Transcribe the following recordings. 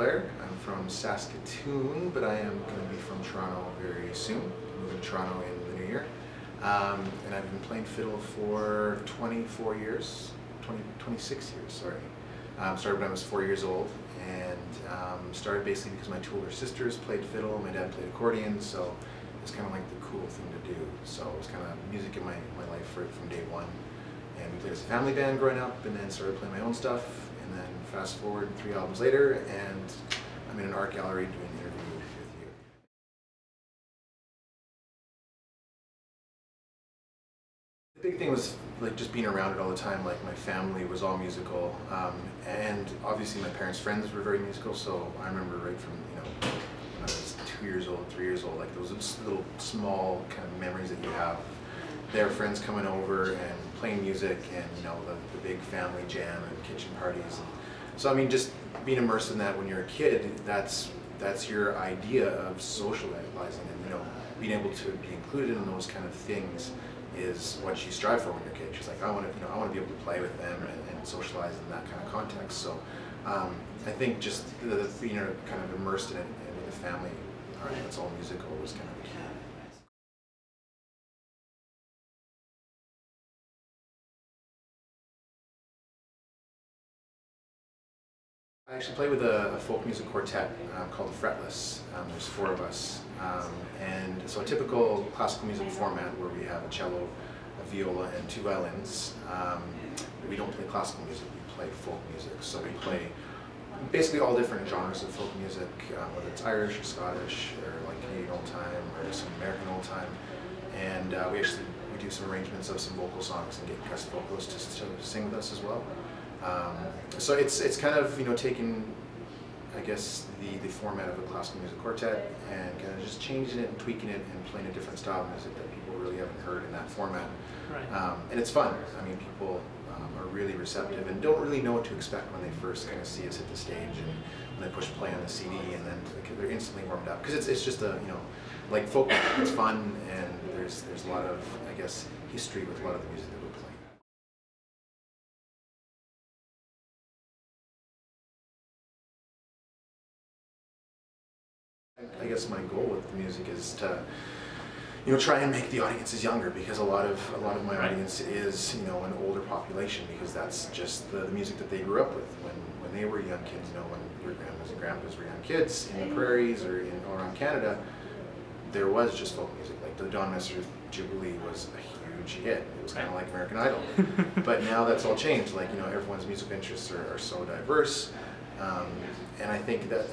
player. I'm from Saskatoon, but I am going to be from Toronto very soon. Moving to Toronto in the new year. And I've been playing fiddle for 26 years, sorry. Started when I was 4 years old, and started basically because my two older sisters played fiddle, my dad played accordion, so it's kind of like the cool thing to do. So it was kind of music in my life from day one. And we played as a family band growing up, and then started playing my own stuff, and then fast forward 3 albums later, and I'm in an art gallery doing an interview with you. The big thing was like just being around it all the time. Like my family was all musical, and obviously my parents' friends were very musical. So I remember right from when I was 2 years old, 3 years old, like those little small kind of memories that you have. Their friends coming over and playing music, and the big family jam and kitchen parties. So I mean, just being immersed in that when you're a kid, that's your idea of socializing, and being able to be included in those kind of things is what you strive for when you're a kid. She's like, I want to be able to play with them and socialize in that kind of context. So I think just being kind of immersed in it and with the family, that's all musical, was kind of key. I actually play with a folk music quartet called the Fretless. There's 4 of us, and so a typical classical music format where we have a cello, a viola, and 2 violins. We don't play classical music, we play folk music. So we play basically all different genres of folk music, whether it's Irish or Scottish or like Canadian old time or some American old time. And we do some arrangements of some vocal songs and get guest vocalists to sing with us as well. So it's kind of taking, I guess, the format of a classical music quartet and kind of just changing it and tweaking it and playing a different style of music that people really haven't heard in that format. Right. And it's fun. I mean, people are really receptive and don't really know what to expect when they first kind of see us hit the stage and when they push play on the CD, and then they're instantly warmed up because it's just a like folk music. It's fun, and there's a lot of, I guess, history with a lot of the music that we play. I guess my goal with the music is to, try and make the audiences younger, because a lot of my audience is, an older population, because that's just the music that they grew up with when they were young kids. When your grandmas and grandpas were young kids in the prairies or around Canada, there was just folk music. Like the Don Messer Jubilee was a huge hit. It was kind of like American Idol. But now that's all changed. Like, everyone's musical interests are so diverse. And I think that,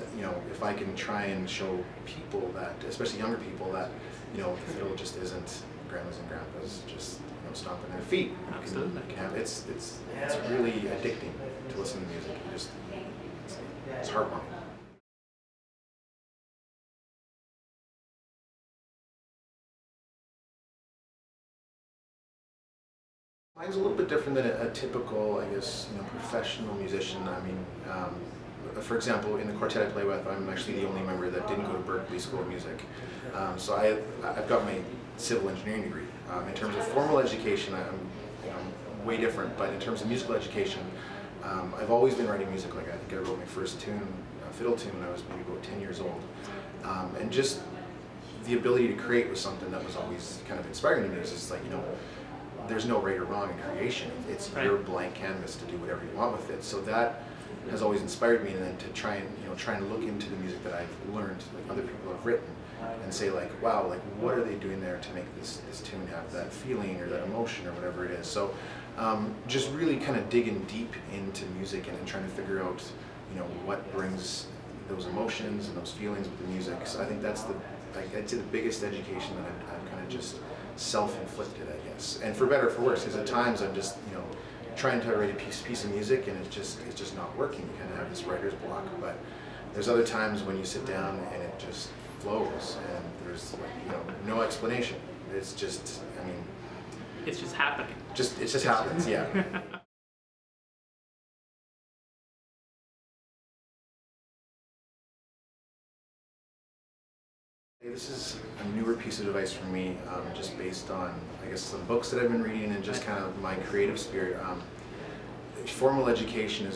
if I can try and show people that, especially younger people, that, the fiddle just isn't grandmas and grandpas just, stomping their feet. Absolutely. It's really addicting to listen to music. It's heartwarming. Mine's a little bit different than a typical, I guess, professional musician. I mean, for example, in the quartet I play with, I'm actually the only member that didn't go to Berklee School of Music. So I've got my civil engineering degree. In terms of formal education, I'm way different, but in terms of musical education, I've always been writing music. Like, I think I wrote my first tune, fiddle tune, when I was maybe about 10 years old. And just the ability to create was something that was always kind of inspiring to me. It's just like, there's no right or wrong in creation. It's your blank canvas to do whatever you want with it. So that has always inspired me, and then to try and look into the music that I've learned, like other people have written, and say like, wow, like what are they doing there to make this tune have that feeling or that emotion or whatever it is. So just really kind of digging deep into music and trying to figure out, what brings those emotions and those feelings with the music. So I think that's I'd say the biggest education that I've kind of just self-inflicted, I guess. And for better or for worse, because at times I'm just, trying to write a piece of music and it's just not working. You kind of have this writer's block. But there's other times when you sit down and it just flows, and there's no explanation. It's just, it's just happening. It just happens, yeah. This is a newer piece of advice for me, just based on, I guess, some books that I've been reading and just kind of my creative spirit. Formal education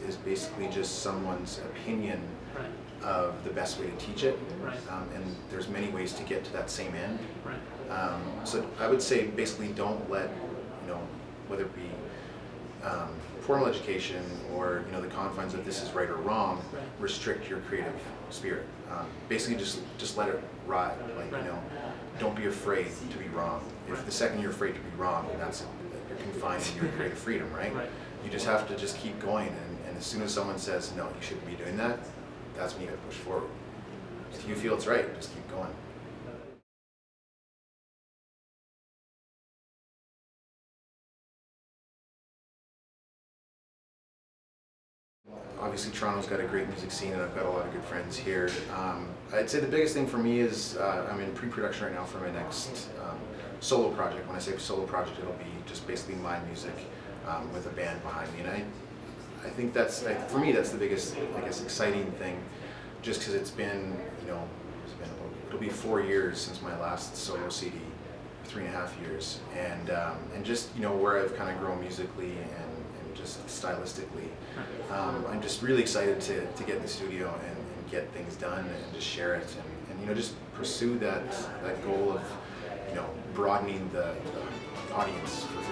is basically just someone's opinion Right. of the best way to teach it. Right. And there's many ways to get to that same end. Right. So I would say basically don't let, whether it be formal education or the confines of this is right or wrong, Right. restrict your creative spirit. Basically just let it ride. Like, Right. don't be afraid to be wrong. If the second you're afraid to be wrong, you're confining your creative freedom, right? Right. You just have to just keep going, and as soon as someone says, no, you shouldn't be doing that, that's when you got to push forward. If you feel it's right, just keep going. Obviously, Toronto's got a great music scene, and I've got a lot of good friends here. I'd say the biggest thing for me is I'm in pre-production right now for my next solo project. When I say solo project, it'll be just basically my music with a band behind me. And I think that's, for me, that's the biggest, I guess, exciting thing, just because it's been, it'll be 4 years since my last solo CD, 3.5 years, and just where I've kind of grown musically and just stylistically. I'm just really excited to get in the studio and get things done and just share it and just pursue that goal of broadening the audience for